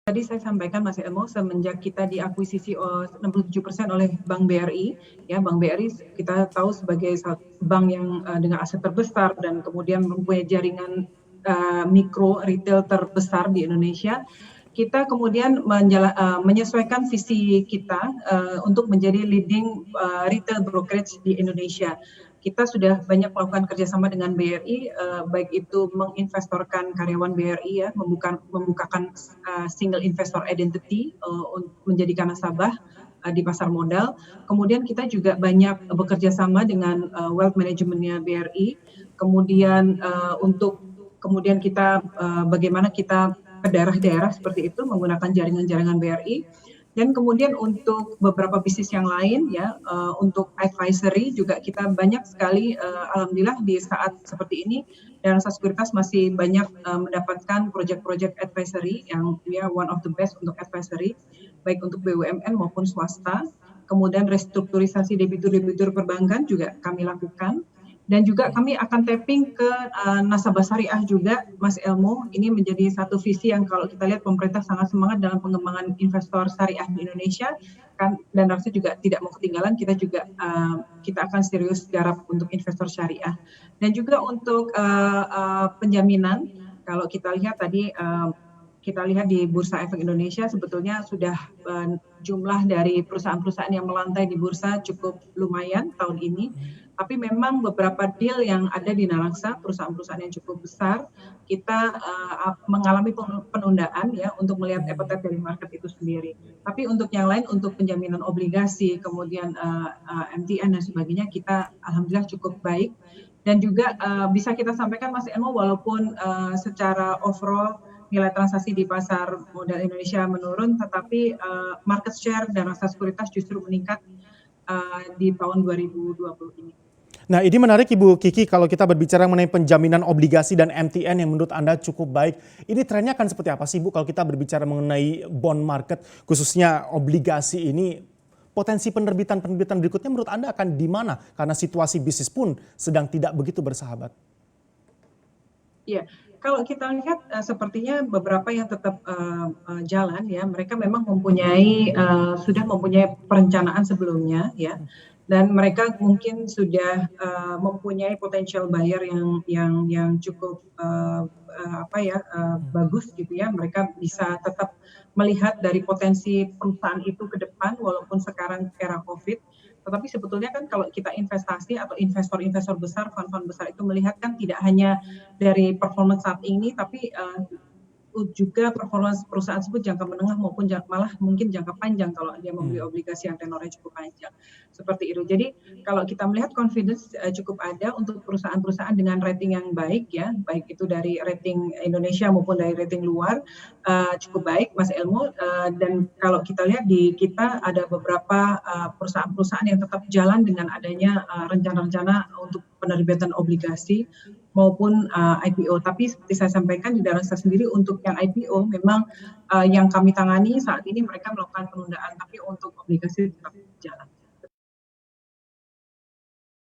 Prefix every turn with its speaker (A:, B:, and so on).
A: Tadi saya sampaikan Mas Elmo, semenjak kita diakuisisi 67% oleh Bank BRI, ya Bank BRI kita tahu sebagai bank yang dengan aset terbesar dan kemudian mempunyai jaringan mikro retail terbesar di Indonesia. Kita kemudian menyesuaikan visi kita untuk menjadi leading retail brokerage di Indonesia. Kita sudah banyak melakukan kerjasama dengan BRI, baik itu menginvestorkan karyawan BRI ya, membukakan single investor identity menjadikan nasabah di pasar modal. Kemudian kita juga banyak bekerja sama dengan wealth managementnya BRI. Kemudian kemudian kita bagaimana kita ke daerah-daerah seperti itu menggunakan jaringan-jaringan BRI. Dan kemudian untuk beberapa bisnis yang lain ya, untuk advisory juga kita banyak sekali alhamdulillah di saat seperti ini Danasa Sekuritas masih banyak mendapatkan proyek-proyek advisory yang ya one of the best untuk advisory baik untuk BUMN maupun swasta. Kemudian restrukturisasi debitur-debitur perbankan juga kami lakukan. Dan juga kami akan tapping ke nasabah syariah juga, Mas Elmo. Ini menjadi satu visi yang kalau kita lihat pemerintah sangat semangat dalam pengembangan investor syariah di Indonesia. Dan harusnya juga tidak mau ketinggalan, kita akan serius garap untuk investor syariah. Dan juga untuk penjaminan, kalau kita lihat tadi, kita lihat di Bursa Efek Indonesia sebetulnya sudah jumlah dari perusahaan-perusahaan yang melantai di bursa cukup lumayan tahun ini. Tapi memang beberapa deal yang ada di Nalangsa, perusahaan-perusahaan yang cukup besar, kita mengalami penundaan ya untuk melihat appetite dari market itu sendiri. Tapi untuk yang lain, untuk penjaminan obligasi, kemudian MTN dan sebagainya, kita alhamdulillah cukup baik. Dan juga bisa kita sampaikan Mas Emo, walaupun secara overall nilai transaksi di pasar modal Indonesia menurun, tetapi market share Danasa Sekuritas justru meningkat di tahun 2020 ini.
B: Nah, ini menarik Ibu Kiki kalau kita berbicara mengenai penjaminan obligasi dan MTN yang menurut Anda cukup baik. Ini trennya akan seperti apa sih Bu kalau kita berbicara mengenai bond market, khususnya obligasi ini, potensi penerbitan berikutnya menurut Anda akan di mana? Karena situasi bisnis pun sedang tidak begitu bersahabat.
A: Iya, kalau kita lihat sepertinya beberapa yang tetap jalan ya, mereka memang sudah mempunyai perencanaan sebelumnya ya. Dan mereka mungkin sudah mempunyai potential buyer yang cukup bagus gitu ya. Mereka bisa tetap melihat dari potensi perusahaan itu ke depan walaupun sekarang era Covid. Tetapi sebetulnya kan kalau kita investasi atau investor-investor besar, fund-fund besar itu melihat kan tidak hanya dari performance saat ini, tapi juga performance perusahaan tersebut jangka menengah maupun malah mungkin jangka panjang kalau dia membeli obligasi yang tenornya cukup panjang. Seperti itu. Jadi kalau kita melihat confidence cukup ada untuk perusahaan-perusahaan dengan rating yang baik ya, baik itu dari rating Indonesia maupun dari rating luar cukup baik Mas Elmo. Dan kalau kita lihat di kita ada beberapa perusahaan-perusahaan yang tetap jalan dengan adanya rencana-rencana untuk penerbitan obligasi maupun IPO. Tapi seperti saya sampaikan di Danasa sendiri untuk yang IPO memang yang kami tangani saat ini mereka melakukan penundaan, tapi untuk obligasi tetap jalan.